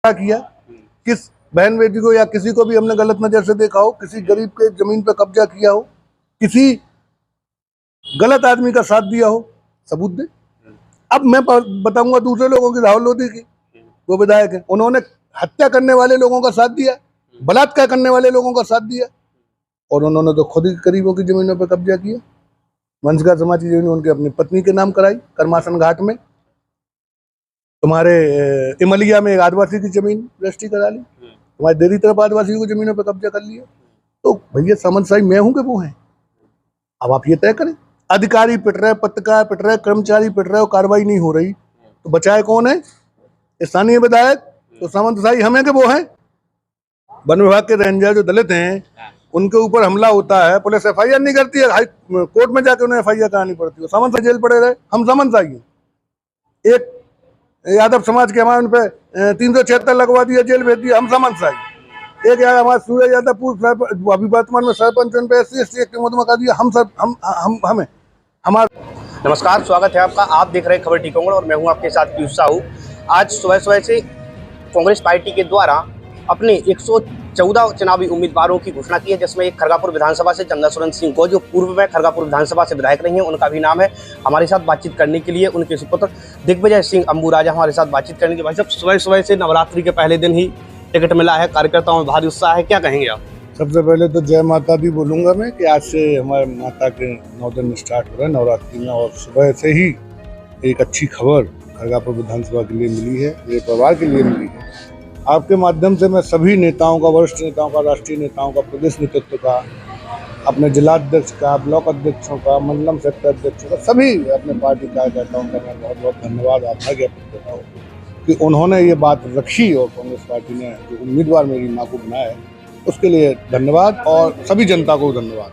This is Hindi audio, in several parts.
क्या किया, किस बहन बेटी को या किसी को भी हमने गलत नजर से देखा हो, किसी गरीब के जमीन पे कब्जा किया हो, किसी गलत आदमी का साथ दिया हो, सबूत दे। अब मैं बताऊंगा दूसरे लोगों की, राहुल लोधी की, वो विधायक है, उन्होंने हत्या करने वाले लोगों का साथ दिया, बलात्कार करने वाले लोगों का साथ दिया, और उन्होंने तो खुद ही गरीबों की जमीनों पर कब्जा किया। वंशकार समाज की जमीन उनकी अपनी पत्नी के नाम कराई करमासन घाट में। तुम्हारे इमलिया में एक आदिवासी की जमीन रजिस्ट्री करा ली, तुम्हारे देरी तरफ आदिवासी की जमीनों पर कब्जा कर लिया। तो भैया सामंतशाही मैं हूं कि वो है? अब आप ये तय करें। अधिकारी पिट रहे, पत्रकार पिट रहे, कर्मचारी पिट रहे, कार्रवाई नहीं हो रही, तो बचाए कौन है? स्थानीय विधायक। तो सामंतशाही हमें कि वो है? वन विभाग के रेंजर जो दलित हैं उनके ऊपर हमला होता है, पुलिस एफआईआर नहीं करती है, हाई कोर्ट में जाकर उन्हें एफआईआर करानी पड़ती है, सामंतशाही जेल पड़े रहे। हम सामंतशाही हैं। एक यादव समाज के हमारे उन पे 376 लगवा दिया, जेल भेज दिया, हम सामंतशाही। एक यार हमारे सूर्य यादव पूर्व अभी वर्तमान में सरपंच उन पे SC/ST एक्ट मुकदमा कर दिया, हम हमें हमारा। नमस्कार, स्वागत है आपका। आप देख रहे हैं खबर टीकमगढ़ और मैं हूं आपके साथ पीयूष साहू। आज सुबह सुबह से कांग्रेस पार्टी के द्वारा अपने 114 चुनावी उम्मीदवारों की घोषणा की है, जिसमें एक खरगापुर विधानसभा से चंदा सुरन सिंह को, जो पूर्व में खरगापुर विधानसभा से विधायक रही हैं, उनका भी नाम है। हमारे साथ बातचीत करने के लिए उनके सुपुत्र दिग्विजय सिंह अंबू राजा हमारे साथ बातचीत करने के। भाई साहब, सुबह सुबह से नवरात्रि के पहले दिन ही टिकट मिला है, कार्यकर्ताओं में भारी उत्साह है, क्या कहेंगे आप? सबसे पहले तो जय माता दी बोलूंगा मैं कि आज से हमारे माता के 9 दिन स्टार्ट हो रहे हैं नवरात्रि में, और सुबह से ही एक अच्छी खबर खरगापुर विधानसभा के लिए मिली है, मेरे परिवार के लिए मिली है। आपके माध्यम से मैं सभी नेताओं का, वरिष्ठ नेताओं का, राष्ट्रीय नेताओं का, प्रदेश नेतृत्व का, अपने जिलाध्यक्ष का, ब्लॉक अध्यक्षों का, मंडलम सेक्टर अध्यक्षों का, सभी अपने पार्टी कार्यकर्ताओं का मैं बहुत बहुत धन्यवाद आभार ज्ञापित करता हूँ कि उन्होंने ये बात रखी और कांग्रेस पार्टी ने जो उम्मीदवार मेरी माँ को बनाया है उसके लिए धन्यवाद, और सभी जनता को धन्यवाद।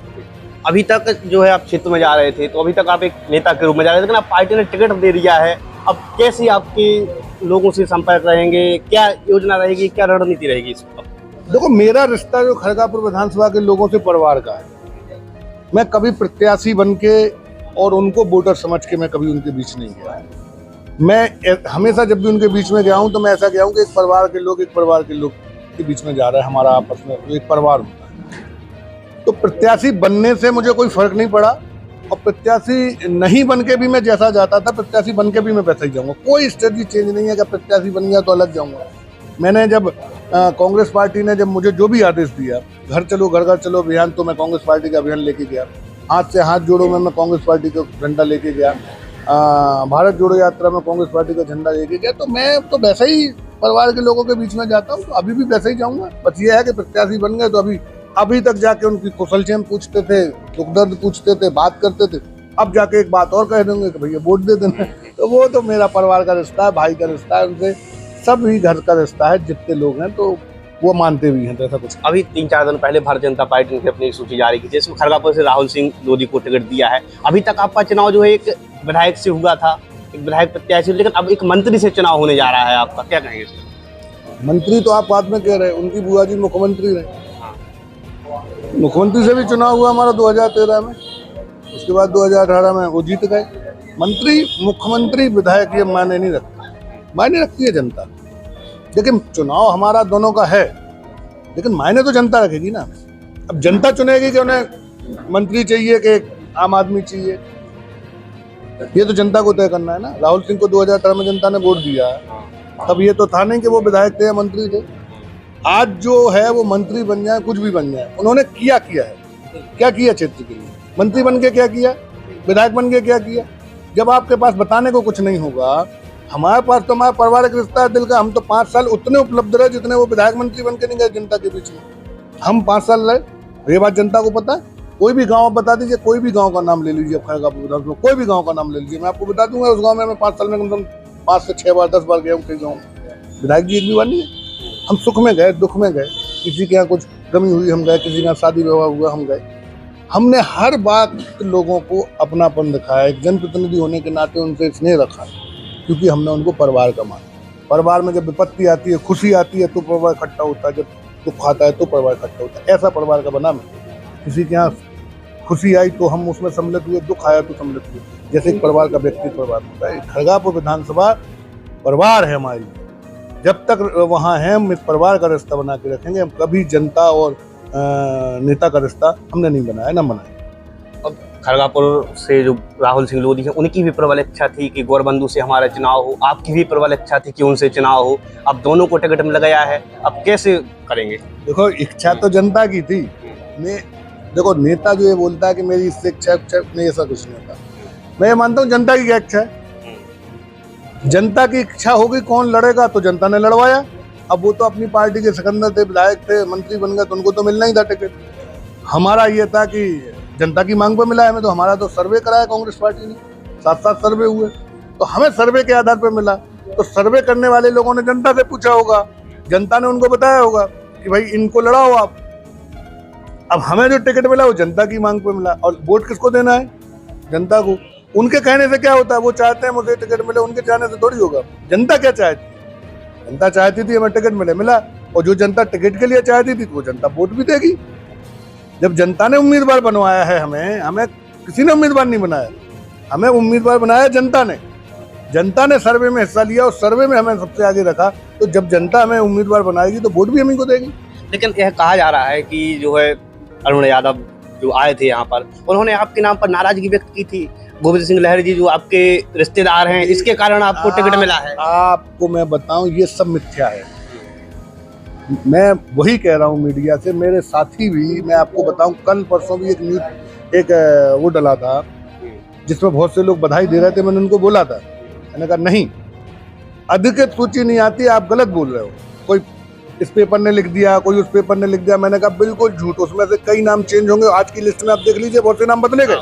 अभी तक जो है आप क्षेत्र में जा रहे थे, तो अभी तक आप एक नेता के रूप में जा रहे थे, लेकिन अब पार्टी ने टिकट दे दिया है, अब कैसे आपके लोगों से संपर्क रहेंगे, क्या योजना रहेगी, क्या रणनीति रहेगी इस पर? देखो, मेरा रिश्ता जो खरगापुर विधानसभा के लोगों से परिवार का है। मैं कभी प्रत्याशी बन के और उनको वोटर समझ के मैं कभी उनके बीच नहीं गया। मैं हमेशा जब भी उनके बीच में गया हूं तो मैं ऐसा गया हूं कि एक परिवार के लोग के बीच में जा रहा है, हमारा आपस में एक परिवार होता है। तो प्रत्याशी बनने से मुझे कोई फर्क नहीं पड़ा, और प्रत्याशी नहीं बन के भी मैं जैसा जाता था, प्रत्याशी बन के भी मैं वैसा ही जाऊंगा। कोई स्ट्रेटजी चेंज नहीं है कि प्रत्याशी बन गया तो अलग जाऊंगा। मैंने जब कांग्रेस पार्टी ने जब मुझे जो भी आदेश दिया, घर चलो घर घर चलो अभियान, तो मैं कांग्रेस पार्टी का अभियान लेके गया। हाथ से हाथ जोड़ो में मैं कांग्रेस पार्टी का झंडा लेके गया। भारत जोड़ो यात्रा में कांग्रेस पार्टी का झंडा लेके गया। तो मैं तो वैसे ही परिवार के लोगों के बीच में जाता हूँ, तो अभी भी वैसे ही जाऊंगा। बस ये है कि प्रत्याशी बन गए तो अभी तक जाके उनकी कुशलक्षेम पूछते थे, दुख दर्द पूछते थे, बात करते थे। अब जाके एक बात और कह देंगे कि भैया वोट दे देना। तो वो तो मेरा परिवार का रिश्ता है, भाई का रिश्ता है, उनसे सब ही घर का रिश्ता है, जितने लोग हैं तो वो मानते भी हैं। तो ऐसा कुछ अभी 3-4 दिन पहले भारतीय जनता पार्टी ने अपनी सूची जारी की, जिसमें खरगापुर से राहुल सिंह लोधी को टिकट दिया है। अभी तक आपका चुनाव जो है एक विधायक से हुआ था, एक विधायक प्रत्याशी, लेकिन अब एक मंत्री से चुनाव होने जा रहा है आपका, क्या कहेंगे? मंत्री तो आप बाद में कह रहे हैं, उनकी बुआ जी मुख्यमंत्री रहे। मुख्यमंत्री से भी चुनाव हुआ हमारा 2013 में, उसके बाद 2018 में वो जीत गए। मंत्री, मुख्यमंत्री, विधायक ये मायने नहीं रखते, मायने रखती है जनता। लेकिन चुनाव हमारा दोनों का है, लेकिन मायने तो जनता रखेगी ना। अब जनता चुनेगी कि उन्हें मंत्री चाहिए कि आम आदमी चाहिए, ये तो जनता को तय करना है ना। राहुल सिंह को 2018 में जनता ने वोट दिया है, तब ये तो था नहीं कि वो विधायक थे या मंत्री थे। आज जो है वो मंत्री बन जाए, कुछ भी बन जाए, उन्होंने क्या है, क्या किया क्षेत्र के लिए? मंत्री बन के क्या किया, विधायक बन के क्या किया? जब आपके पास बताने को कुछ नहीं होगा। हमारे पास तो हमारा पारिवारिक रिश्ता है दिल का। हम तो 5 साल उतने उपलब्ध रहे जितने वो विधायक मंत्री बन के नहीं गए जनता के बीच में। हम 5 साल रहे, ये बात जनता को पता है। कोई भी गाँव बता दीजिए, कोई भी गाँव का नाम ले लीजिए, खरगापुर विधानसभा कोई भी गाँव का नाम ले लीजिए, मैं आपको बता दूंगा उस गाँव में मैं 5 साल में कम से कम 5 से 6 बार 10 बार गया हूँ कई गाँव में। विधायक जी एक भी बार नहीं है। हम सुख में गए, दुख में गए, किसी के यहाँ कुछ कमी हुई हम गए, किसी के यहाँ शादी विवाह हुआ हम गए। हमने हर बात लोगों को अपनापन दिखाया, एक जनप्रतिनिधि होने के नाते उनसे स्नेह रखा, क्योंकि हमने उनको परिवार का माना। परिवार में जब विपत्ति आती है, खुशी आती है तो परिवार इकट्ठा होता है, जब दुख आता है तो परिवार इकट्ठा होता है। ऐसा परिवार का बना मैं। किसी के यहाँ खुशी आई तो हम उसमें सम्मिलित हुए, दुख आया तो सम्मिलित हुए, जैसे एक परिवार का व्यक्तित्व परिवार होता है। खरगापुर विधानसभा परिवार है हमारी, जब तक वहाँ हैं हम इस परिवार का रिश्ता बना के रखेंगे। हम कभी जनता और नेता का रिश्ता हमने नहीं बनाया, ना बनाया। अब खड़गापुर से जो राहुल सिंह लोधी हैं, उनकी भी प्रबल इच्छा थी कि गौरबंधु से हमारा चुनाव हो, आपकी भी प्रबल इच्छा थी कि उनसे चुनाव हो। अब दोनों को टिकट मिल गया है, अब कैसे करेंगे? देखो, इच्छा तो जनता की थी। देखो, नेता जो ये बोलता है कि मेरी इससे इच्छा नहीं, ऐसा कुछ नहीं होता। मैं ये मानता हूँ जनता की क्या इच्छा है। जनता की इच्छा होगी, कौन लड़ेगा तो जनता ने लड़वाया। अब वो तो अपनी पार्टी के सिकंदर थे, विधायक थे, मंत्री बन गए, तो उनको तो मिलना ही था टिकट। हमारा ये था कि जनता की मांग पर मिला है हमें, तो हमारा तो सर्वे कराया कांग्रेस पार्टी ने, 7 सर्वे हुए, तो हमें सर्वे के आधार पर मिला। तो सर्वे करने वाले लोगों ने जनता से पूछा होगा, जनता ने उनको बताया होगा कि भाई इनको लड़ाओ आप। अब हमें जो टिकट मिला वो जनता की मांग पर मिला, और वोट किसको देना है? जनता को। उनके कहने से क्या होता है? वो चाहते हैं मुझे टिकट मिले, उनके चाहने से थोड़ी होगा। जनता क्या चाहती? जनता चाहती थी हमें टिकट मिला, और जो जनता टिकट के लिए चाहती थी वो जनता वोट भी देगी। जब जनता ने उम्मीदवार बनवाया है हमें किसी ने उम्मीदवार नहीं बनाया, हमें उम्मीदवार बनाया जनता ने। जनता ने सर्वे में हिस्सा लिया और सर्वे में हमें सबसे आगे रखा। तो जब जनता हमें उम्मीदवार बनाएगी तो वोट भी हमें को देगी। लेकिन यह कहा जा रहा है कि जो है अरुण यादव जो आए थे यहाँ पर, उन्होंने आपके नाम पर नाराजगी व्यक्त की थी। गोविंद सिंह लहरी जी जो आपके रिश्तेदार हैं, इसके कारण आपको टिकट मिला है। आपको मैं बताऊं, ये सब मिथ्या है। मैं वही कह रहा हूँ मीडिया से, मेरे साथी भी, मैं आपको बताऊं, कल परसों भी एक वो डला था जिसमें बहुत से लोग बधाई दे रहे थे। मैंने उनको बोला था, मैंने कहा नहीं, अधिकृत सूची नहीं आती, आप गलत बोल रहे हो। कोई इस पेपर ने लिख दिया, कोई उस पेपर ने लिख दिया। मैंने कहा बिल्कुल झूठ, उसमें से कई नाम चेंज होंगे। आज की लिस्ट में आप देख लीजिए, बहुत से नाम बदले गए।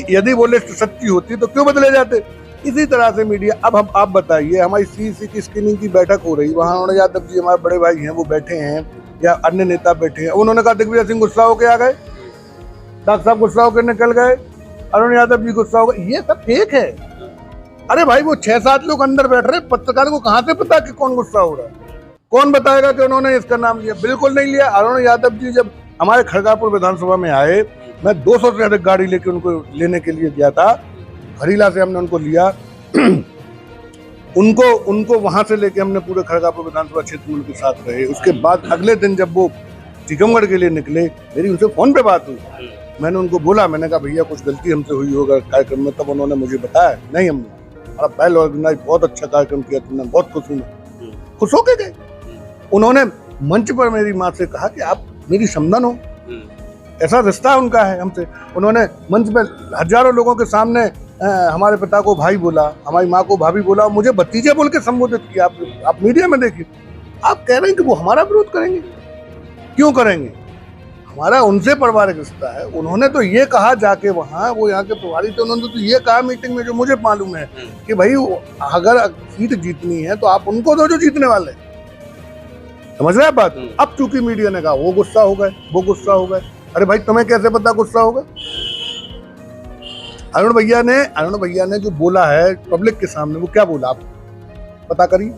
यदि वो लिस्ट सच्ची होती तो क्यों बदले जाते? इसी तरह से मीडिया। अब हम आप बताइए, हमारी सीईसी की स्क्रीनिंग की बैठक हो रही, वहाँ अरुण यादव जी हमारे बड़े भाई हैं, वो बैठे हैं, या अन्य नेता बैठे हैं। उन्होंने कहा दिग्विजय सिंह गुस्सा होकर आ गए, डॉक्टर साहब गुस्सा होकर निकल गए, अरुण यादव जी गुस्सा हो गए। ये सब फेक है। अरे भाई, वो 6-7 लोग अंदर बैठ रहे, पत्रकार को कहाँ से पता कि कौन गुस्सा हो रहा है? कौन बताएगा कि उन्होंने इसका नाम लिया? बिल्कुल नहीं लिया। अरुण यादव जी जब हमारे खड़गापुर विधानसभा में आए, मैं 200 से अधिक गाड़ी लेके उनको लेने के लिए गया था। हरीला से हमने उनको लिया, उनको वहां से लेके हमने पूरे खड़गापुर विधानसभा क्षेत्र में उनके साथ रहे। उसके बाद अगले दिन जब वो टीकमगढ़ के लिए निकले, मेरी उनसे फोन पे बात हुई। मैंने उनको बोला, मैंने कहा भैया कुछ गलती हमसे हुई होगा कार्यक्रम में। तब उन्होंने मुझे बताया, नहीं, हमने वेल ऑर्गेनाइज, बहुत अच्छा कार्यक्रम किया तुमने, बहुत खुश हूँ। खुश होके गए। उन्होंने मंच पर मेरी माँ से कहा कि आप मेरी समधन हो, ऐसा रिश्ता उनका है हमसे। उन्होंने मंच पर हजारों लोगों के सामने हमारे पिता को भाई बोला, हमारी माँ को भाभी बोला, मुझे भतीजे बोल के संबोधित किया। आप मीडिया में देखिए, आप कह रहे हैं कि वो हमारा विरोध करेंगे। क्यों करेंगे? हमारा उनसे पारिवारिक रिश्ता है। उन्होंने तो ये कहा जाके, वहाँ वो यहाँ के प्रभारी थे, उन्होंने तो ये कहा मीटिंग में, जो मुझे मालूम है, कि भाई अगर सीट जीतनी है तो आप उनको दो जो जीतने वाले। समझ रहे हैं बात? अब चूंकि मीडिया ने कहा वो गुस्सा हो गए, वो गुस्सा हो गए। अरे भाई, तुम्हें कैसे पता गुस्सा होगा? अरुण भैया ने जो बोला है पब्लिक के सामने, वो क्या बोला आप पता करिए।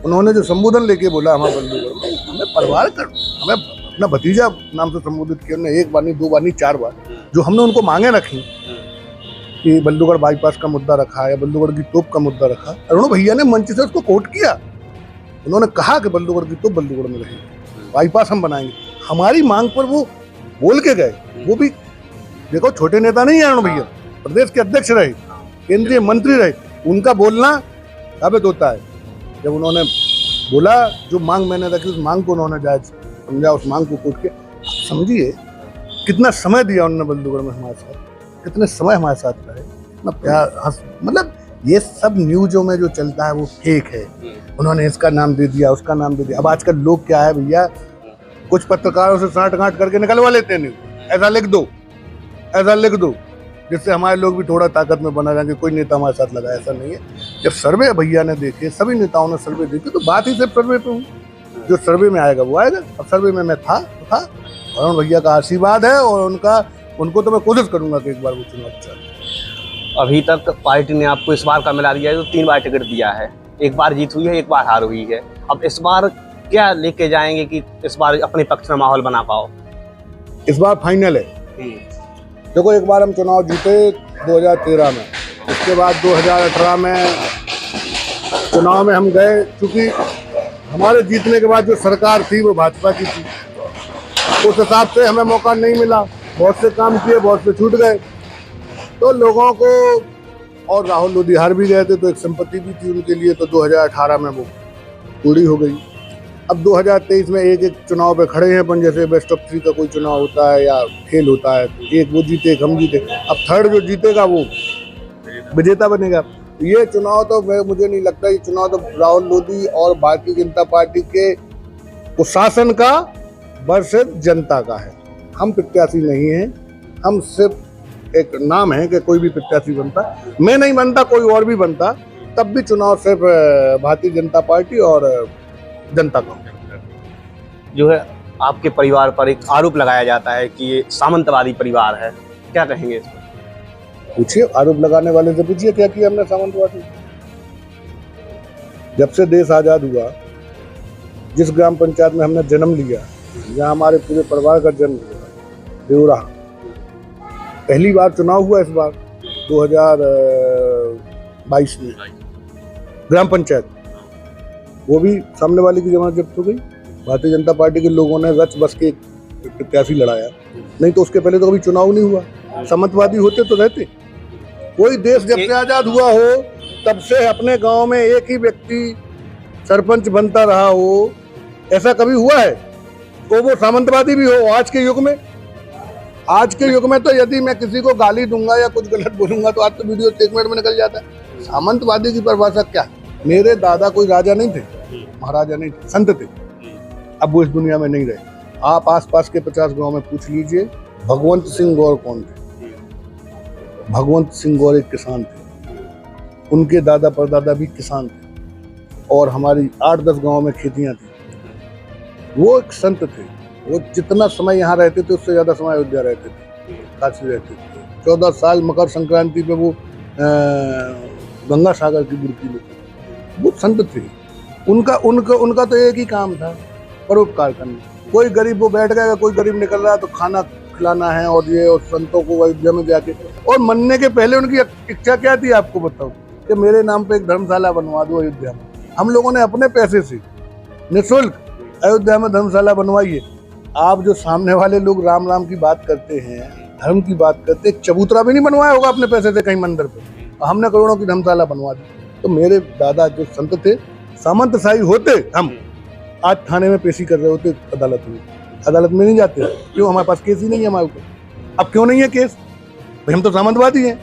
उन्होंने जो संबोधन लेके बोला हमारे बंधुगढ़ में, हमें परिवार कर, हमें अपना भतीजा नाम से संबोधित किया। उन्होंने 1 बार नहीं, 2 बार नहीं, 4 बार जो हमने उनको मांगे रखी कि बल्लूगढ़ बाईपास का मुद्दा रखा या बल्लूगढ़ की तोप का मुद्दा रखा, अरुण भैया ने मंच से उसको कोट किया। उन्होंने कहा कि बल्लूगढ़ की तोप बल्लूगढ़ में रहेगी, बाईपास हम बनाएंगे। हमारी मांग पर वो बोल के गए। वो भी देखो, छोटे नेता नहीं है अरुण भैया, प्रदेश के अध्यक्ष रहे, केंद्रीय मंत्री रहे। उनका बोलना साबित होता है। जब उन्होंने बोला, जो मांग मैंने रखी, उस मांग को उन्होंने जायज समझा, उस मांग को कोट के। समझिए कितना समय दिया उन्होंने बल्लूगढ़ में हमारे साथ, कितने समय हमारे साथ रहे, इतना प्यार। मतलब ये सब न्यूज़ों में जो चलता है वो फेक है। उन्होंने इसका नाम दे दिया, उसका नाम दे दिया। अब आजकल लोग क्या है भैया, कुछ पत्रकारों से साठ-गांठ करके निकलवा लेते हैं, ऐसा लिख दो, ऐसा लिख दो, जिससे हमारे लोग भी थोड़ा ताकत में बना रहेंगे, कोई नेता हमारे साथ लगा। ऐसा नहीं है। जब सर्वे भैया ने देखे, सभी नेताओं ने सर्वे देखे, तो बात ही सिर्फ सर्वे पे हुई। जो सर्वे में आएगा वो आएगा। अब सर्वे में मैं था तो था, और भैया का आशीर्वाद है, और उनको तो मैं कोशिश करूंगा कि एक बार वो चुनाव अच्छा। अभी तक पार्टी ने आपको इस बार का मिला दिया है, तो 3 बार टिकट दिया है, 1 बार जीत हुई है, 1 बार हार हुई है। अब इस बार क्या लेके जाएंगे कि इस बार अपने पक्ष में माहौल बना पाओ? इस बार फाइनल है। देखो, एक बार हम चुनाव जीते 2013 में, उसके बाद 2018 में चुनाव में हम गए, क्योंकि हमारे जीतने के बाद जो सरकार थी वो भाजपा की थी, उस हिसाब से हमें मौका नहीं मिला। बहुत से काम किए, बहुत से छूट गए, तो लोगों को, और राहुल लोधी हार भी गए थे तो एक संपत्ति भी थी उनके लिए, तो 2018 में वो पूरी हो गई। अब 2023 में एक एक चुनाव पे खड़े हैं अपन, जैसे बेस्ट ऑफ 3 का कोई चुनाव होता है या खेल होता है, एक वो जीते एक हम जीते, अब थर्ड जो जीतेगा वो विजेता बनेगा। ये चुनाव तो मुझे नहीं लगता, ये चुनाव तो राहुल लोधी और भारतीय जनता पार्टी के कुशासन का वर्सेस जनता का है। हम प्रत्याशी नहीं हैं, हम सिर्फ एक नाम है कि कोई भी प्रत्याशी बनता, मैं नहीं बनता, कोई और भी बनता, तब भी चुनाव सिर्फ भारतीय जनता पार्टी और जनता का। जो है आपके परिवार पर एक आरोप लगाया जाता है कि ये सामंतवादी परिवार है, क्या कहेंगे इस पर? पूछिए, आरोप लगाने वाले से पूछिए क्या किया हमने सामंतवादी। जब से देश आजाद हुआ, जिस ग्राम पंचायत में हमने जन्म लिया, जहाँ हमारे पूरे परिवार का जन्म हुआ, देवरा, पहली बार चुनाव हुआ इस बार 2022 में ग्राम पंचायत, वो भी सामने वाले की जमानत जब्त हो गई। भारतीय जनता पार्टी के लोगों ने रच बस के प्रत्याशी लड़ाया, नहीं तो उसके पहले तो कभी चुनाव नहीं हुआ। सामंतवादी होते तो रहते। कोई देश जब से आजाद हुआ हो तब से अपने गांव में एक ही व्यक्ति सरपंच बनता रहा हो, ऐसा कभी हुआ है? तो वो सामंतवादी भी हो। आज के युग में तो यदि मैं किसी को गाली दूंगा या कुछ गलत बोलूंगा तो आज तो वीडियो 1 मिनट में निकल जाता है। सामंतवादी की परिभाषा क्या? मेरे दादा कोई राजा नहीं थे, महाराजा नहीं थे, संत थे, अब वो इस दुनिया में नहीं रहे। आप आसपास के 50 गांव में पूछ लीजिए, भगवंत सिंह गौर कौन थे? भगवंत सिंह गौर एक किसान थे, उनके दादा परदादा भी किसान थे, और हमारी 8-10 गांव में खेतियां थी। वो एक संत थे, वो जितना समय यहाँ रहते थे उससे ज्यादा समय अयोध्या रहते थे, काशी रहते थे। 14 साल मकर संक्रांति पे वो गंगा सागर की बुड़की लेते, वो संत थे। उनका तो एक ही काम था, परोपकार करना। कोई गरीब वो बैठ गया, कोई गरीब निकल रहा है तो खाना खिलाना है, और ये, और संतों को अयोध्या में जाके, और मरने के पहले उनकी इच्छा क्या थी आपको बताओ, कि मेरे नाम पे एक धर्मशाला बनवा दो अयोध्या में। हम लोगों ने अपने पैसे से निःशुल्क अयोध्या में धर्मशाला बनवाई है। आप जो सामने वाले लोग राम राम की बात करते हैं, धर्म की बात करते हैं, चबूतरा भी नहीं बनवाया होगा अपने पैसे से कहीं मंदिर पे, हमने करोड़ों की धर्मशाला बनवा दी। तो मेरे दादा जो संत थे, सामंतशाही होते, हम आज थाने में पेशी कर रहे होते, अदालत में नहीं जाते। क्यों? हमारे पास केस ही नहीं है हमारे ऊपर। अब क्यों नहीं है केस? भाई हम तो सामंतवादी हैं,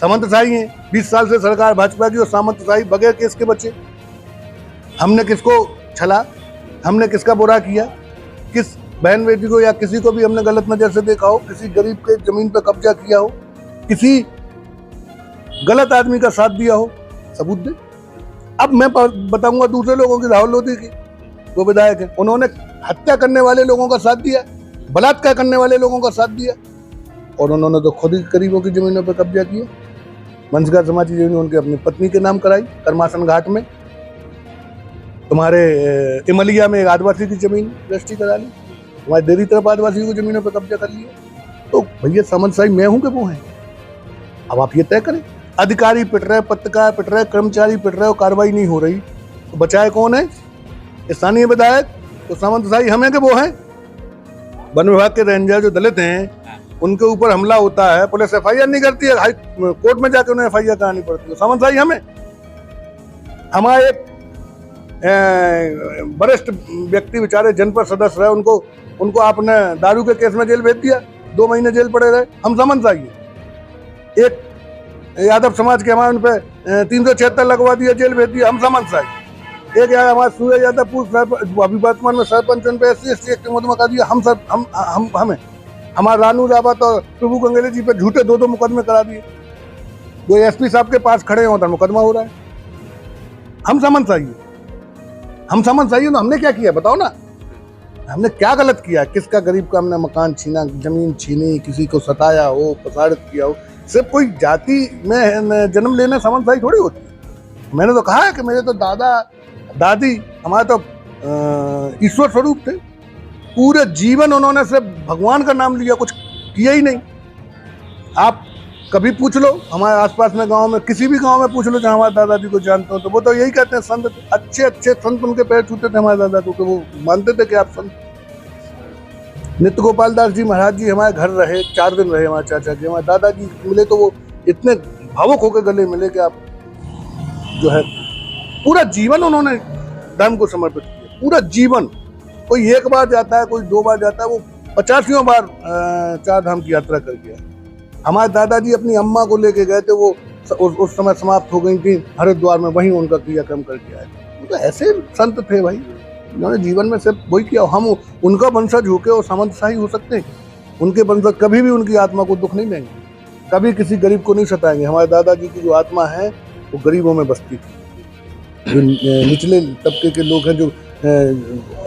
सामंतशाही हैं। 20 साल से सरकार भाजपा की, और सामंतशाही बगैर केस के बचे। हमने किसको छला, हमने किसका बुरा किया? किस बहन बेटी को या किसी को भी हमने गलत नजर से देखा हो? किसी गरीब के जमीन पर कब्जा किया हो? किसी गलत आदमी का साथ दिया हो? सबूत दे। अब मैं बताऊंगा दूसरे लोगों की, राहुल लोधी की, वो विधायक है, उन्होंने हत्या करने वाले लोगों का साथ दिया, बलात्कार करने वाले लोगों का साथ दिया, और उन्होंने तो खुद ही गरीबों की जमीनों पर कब्जा किया। वंशगार समाज की जमीन उनके अपनी पत्नी के नाम कराई, करमासन घाट में। तुम्हारे इमलिया में एक आदिवासी की जमीन रजिस्ट्री करा ली, तुम्हारी देरी तरफ आदिवासियों की जमीनों पर कब्जा कर लिया। तो भैया सामंतशाही मैं हूं कि वो है? अब आप ये तय करें। अधिकारी पिट रहे, पत्रकार पिट रहे, कर्मचारी पिट रहे, और कार्रवाई नहीं हो रही, तो बचाए कौन है? स्थानीय विधायक। तो सामंतशाही हमें के वो है? वन विभाग के रेंजर जो दलित हैं, उनके ऊपर हमला होता है, पुलिस FIR नहीं करती है, हाई कोर्ट में जाके उन्हें FIR करानी पड़ती है। सामंतशाही हमें? हमारे एक वरिष्ठ व्यक्ति बेचारे जनपद सदस्य रहे, उनको आपने दारू के केस में जेल भेज दिया, 2 महीने जेल पड़े रहे, हम सामंतशाही है? एक यादव समाज के हमारे उन पर 376 लगवा दिया, जेल भेज दिया, हम सामंतशाही? एक यार हमारे सूर्य यादव पूर्व अभी वर्तमान में सरपंच, उन पर SC/ST एक्ट में मुकदमा कर दिया, हमें? हमारे रानू रावत और प्रभु गंगेले जी पे झूठे 2 मुकदमे करा दिए, वो SP साहब के पास खड़े होता मुकदमा हो रहा है। हम सामंतशाही है? हम सामंतशाही है तो हमने क्या किया बताओ ना? हमने क्या गलत किया? किसका गरीब का हमने मकान छीना, जमीन छीनी, किसी को सताया हो, प्रताड़ित किया हो? सिर्फ कोई जाति में जन्म लेना सामंतशाही थोड़ी होती है। मैंने तो कहा है कि मेरे तो दादा दादी हमारे तो ईश्वर स्वरूप थे, पूरे जीवन उन्होंने सिर्फ भगवान का नाम लिया, कुछ किया ही नहीं। आप कभी पूछ लो हमारे आसपास में गांव में, किसी भी गांव में पूछ लो जहाँ हमारे दादाजी को जानते हो, तो वो तो यही कहते हैं संत, अच्छे अच्छे संत उनके पैर छूते थे हमारे दादा को, कि वो मानते थे कि आप संत। नित्य गोपाल दास जी महाराज जी हमारे घर रहे, 4 दिन रहे हमारे चाचा के। हमारे दादाजी मिले तो वो इतने भावुक होकर गले मिले कि आप जो है पूरा जीवन उन्होंने धर्म को समर्पित किया, पूरा जीवन। कोई 1 बार जाता है, कोई 2 बार जाता है, वो 50 बार 4 धाम की यात्रा कर गया। हमारे दादाजी अपनी अम्मा को लेके गए थे, वो उस समय समाप्त हो गई थी हरिद्वार में, वहीं उनका क्रियाक्रम करके आए थे। तो ऐसे संत थे भाई, उन्होंने जीवन में सिर्फ वही किया। हम उनका वंशज होके और सामंतशाही हो सकते हैं? उनके वंशज कभी भी उनकी आत्मा को दुख नहीं देंगे, कभी किसी गरीब को नहीं सताएंगे। हमारे दादाजी की जो आत्मा है वो गरीबों में बसती थी, जो निचले तबके के लोग हैं, जो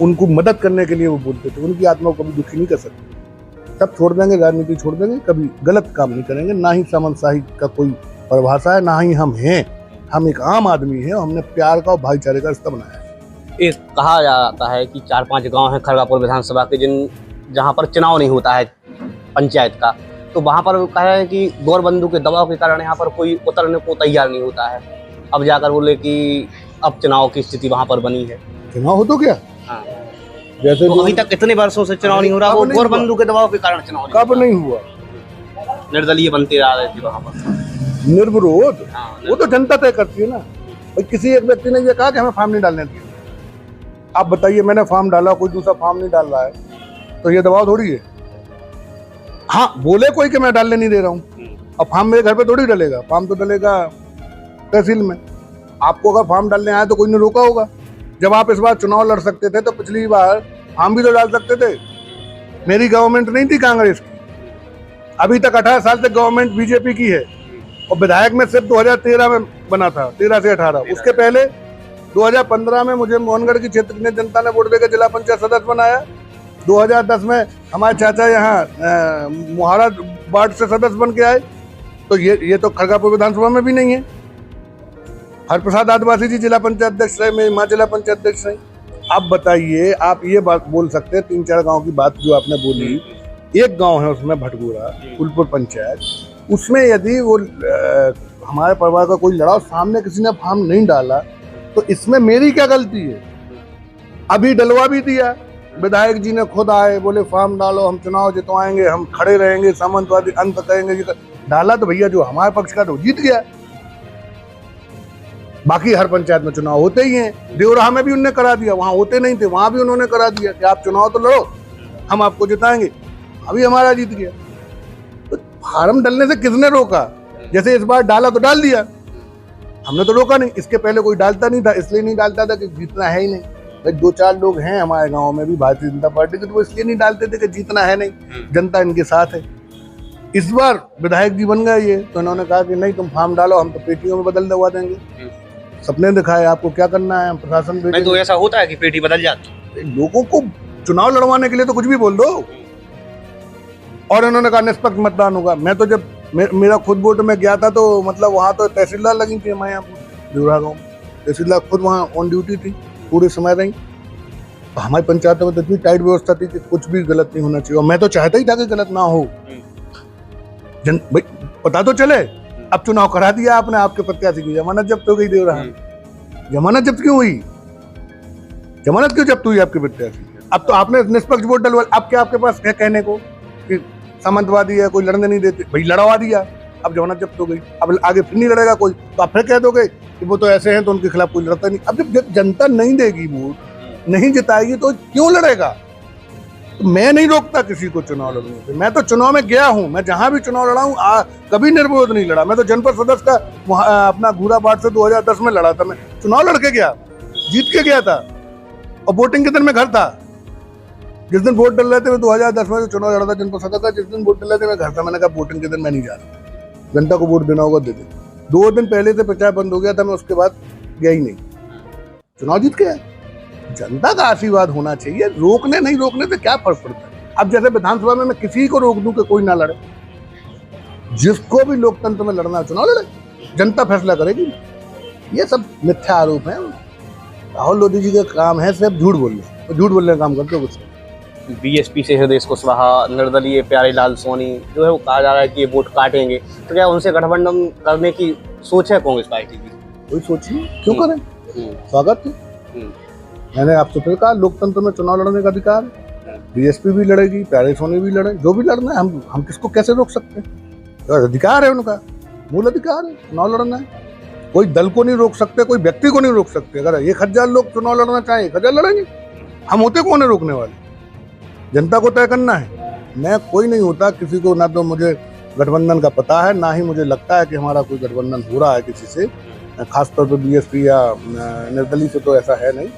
उनको मदद करने के लिए वो बोलते थे, उनकी आत्मा को कभी दुखी नहीं कर सकते। सब छोड़ देंगे, राजनीति छोड़ देंगे, कभी गलत काम नहीं करेंगे। ना ही सामंतशाही का कोई परिभाषा है, ना ही हम हैं। हम एक आम आदमी हैं और हमने प्यार का और भाईचारे का रिश्ता बनाया है। एक कहा जाता है कि 4-5 गांव हैं खरगापुर विधानसभा के जहां पर चुनाव नहीं होता है पंचायत का, तो वहां पर कहा है कि गौरबंधु के दबाव के कारण यहाँ पर कोई उतरने को तैयार नहीं होता है। अब जाकर बोले कि अब चुनाव की स्थिति वहां पर बनी है। चुनाव हो तो क्या? हाँ। जैसे तो अभी तक इतने वर्षों से चुनाव नहीं हो रहा, वो गौरबंधु के दबाव के कारण चुनाव कब नहीं हुआ? निर्दलीय बनते आ रहे थे वहां पर, निर्विरोध। वो तो जनता तय करती है ना। भाई किसी एक व्यक्ति ने ये कहा कि हमें फॉर्म नहीं डालने दिया, आप बताइए, मैंने फॉर्म डाला, कोई दूसरा फॉर्म नहीं डाल रहा है, तो ये दबाव थोड़ी है। हाँ, बोले कोई कि मैं डालने नहीं दे रहा हूँ, अब फॉर्म मेरे घर पे थोड़ी डलेगा, फॉर्म तो डलेगा तहसील में। आपको अगर फॉर्म डालने आया तो कोई ने रोका होगा। जब आप इस बार चुनाव लड़ सकते थे तो पिछली बार फॉर्म भी तो डाल सकते थे। मेरी गवर्नमेंट नहीं थी कांग्रेस की, अभी तक 18 साल तक गवर्नमेंट बीजेपी की है, और विधायक में सिर्फ 2013 में बना था, 13 से 18। उसके पहले 2015 में मुझे मोहनगढ़ की क्षेत्र में जनता ने वोट देकर जिला पंचायत सदस्य बनाया। 2010 में हमारे चाचा यहाँ मोहारा वार्ड से सदस्य बन के आए। तो ये तो खरगापुर विधानसभा में भी नहीं है। हरप्रसाद आदिवासी जी जिला पंचायत अध्यक्ष रहे, मैं मां जिला पंचायत अध्यक्ष रही। आप बताइए, आप ये बात बोल सकते हैं 3-4 गांव की बात जो आपने बोली, एक गांव है उसमें भटगोरा फूलपुर पंचायत, उसमें यदि वो हमारे परिवार का कोई लड़ा, सामने किसी ने फॉर्म नहीं डाला, तो इसमें मेरी क्या गलती है? अभी डलवा भी दिया, विधायक जी ने खुद आए, बोले फॉर्म डालो, हम चुनाव जितवाएंगे, हम खड़े रहेंगे, सामंतवादी अंत करेंगे। डाला तो भैया जो हमारे पक्ष का तो जीत गया। बाकी हर पंचायत में चुनाव होते ही हैं। देवराह में भी उन्होंने करा दिया, वहां होते नहीं थे, वहां भी उन्होंने करा दिया कि आप चुनाव तो लड़ो, हम आपको जिताएंगे। अभी हमारा जीत गया। तो फार्म डालने से किसने रोका? जैसे इस बार डाला तो डाल दिया, हमने तो रोका नहीं। इसके पहले कोई डालता नहीं था, इसलिए नहीं डालता था कि जीतना है ही नहीं। भाई 2-4 लोग हैं हमारे गांव में भी भारतीय जनता पार्टी के, तो वो इसलिए नहीं डालते थे कि जीतना है नहीं, जनता इनके साथ है। इस बार विधायक जी बन गए ये, तो इन्होंने कहा कि नहीं तुम फॉर्म डालो, हम तो पेटियों में बदल दवा देंगे। सपने दिखाए, आपको क्या करना है, हम प्रशासन नहीं तो ऐसा होता है कि पेटी बदल जाती। लोगों को चुनाव लड़वाने के लिए तो कुछ भी बोल दो। और इन्होंने कहा निष्पक्ष मतदान होगा। मैं तो जब मेरा खुद वोट में गया था, तो मतलब वहाँ तो तहसीलदार लगी थी हमारे यहाँ देवरा गाँव, तहसीलदार खुद वहाँ ऑन ड्यूटी थी, पूरे समय रही। हमारी पंचायत में तो इतनी टाइट व्यवस्था थी कि कुछ भी गलत नहीं होना चाहिए, और मैं तो चाहता ही था कि गलत ना हो। भाई पता तो चले। अब चुनाव करा दिया आपने, आपके प्रत्याशी की जमानत जब्त हो गई। देवरा जमानत जब्त क्यों हुई? जमानत क्यों जब्त हुई आपके प्रत्याशी? अब तो आपने निष्पक्ष वोट डलवा, अब क्या आपके पास क्या कहने को कि सामंतवादी है, कोई लड़ने नहीं देते? भाई लड़वा दिया, अब जमानत जब्त हो गई, अब आगे फिर नहीं लड़ेगा कोई, तो आप फिर कह दोगे कि वो तो ऐसे हैं तो उनके खिलाफ कोई लड़ता नहीं। अब जब जनता नहीं देगी वोट, नहीं जिताएगी, तो क्यों लड़ेगा? तो मैं नहीं रोकता किसी को चुनाव लड़ने से। मैं तो चुनाव में गया हूं, मैं जहां भी चुनाव लड़ा हूं कभी निर्विरोध नहीं लड़ा। मैं तो जनपद सदस्य का अपना घूरा वार्ड से 2010 में लड़ा था। मैं चुनाव लड़के गया, जीत के गया था, और वोटिंग के दिन मैं घर था। जिस दिन वोट डल रहे थे, मैं 2010 में चुनाव लड़ा था जनपद सदस्य का, जिस दिन वोट डल रहे थे मैं घर था। मैंने कहा वोटिंग के दिन मैं नहीं जा रहा, जनता को वोट देना होगा दे दे। 2 दिन पहले से प्रचार बंद हो गया था, मैं उसके बाद गया ही नहीं। चुनाव जीत गया। जनता का आशीर्वाद होना चाहिए, रोकने नहीं रोकने से क्या फर्क पड़ता है? अब जैसे विधानसभा में मैं किसी को रोक दूं कि कोई ना लड़े, जिसको भी लोकतंत्र में लड़ना चुनाव लड़े, जनता फैसला करेगी। ये सब मिथ्या आरोप है। राहुल लोधी जी का काम है सिर्फ झूठ बोलना, तो झूठ बोलने का काम करते हो कुछ। बीएसपी से हृदय कुशवाहा, निर्दलीय प्यारेलाल सोनी जो है वो कहा जा रहा है कि ये वोट काटेंगे, तो क्या उनसे गठबंधन करने की सोच है कांग्रेस पार्टी की? कोई सोचिए, क्यों करें, स्वागत है। हम्म, मैंने आपसे फिर कहा, लोकतंत्र में चुनाव लड़ने का अधिकार है। बीएसपी भी लड़ेगी, प्यारे सोनी भी लड़े, जो भी लड़ना है, हम किसको कैसे रोक सकते हैं? अधिकार है उनका, मूल अधिकार है, चुनाव लड़ना है। कोई दल को नहीं रोक सकते, कोई व्यक्ति को नहीं रोक सकते। अगर 1000 लोग चुनाव लड़ना चाहें, 1000 लड़ेंगे। हम होते कौन है रोकने वाले? जनता को तय करना है। मैं कोई नहीं होता, किसी को ना तो मुझे गठबंधन का पता है, ना ही मुझे लगता है कि हमारा कोई गठबंधन हो रहा है किसी से, खासतौर पर बीएसपी या निर्दलीय से तो ऐसा है नहीं।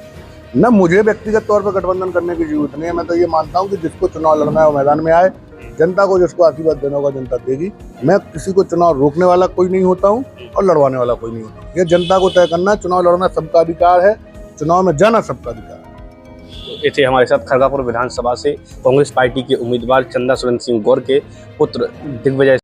न मुझे व्यक्तिगत तौर पर गठबंधन करने की जरूरत नहीं है। मैं तो ये मानता हूँ कि जिसको चुनाव लड़ना है वो मैदान में आए, जनता को जिसको आशीर्वाद देना होगा जनता देगी। मैं किसी को चुनाव रोकने वाला कोई नहीं होता हूँ और लड़वाने वाला कोई नहीं होता हूँ। ये जनता को तय करना, चुनाव लड़ना सबका अधिकार है, चुनाव में जाना सबका अधिकार है। ये थे हमारे साथ खरगापुर विधानसभा से कांग्रेस पार्टी के उम्मीदवार चंदा सुरेंद्र सिंह गौर के पुत्र दिग्विजय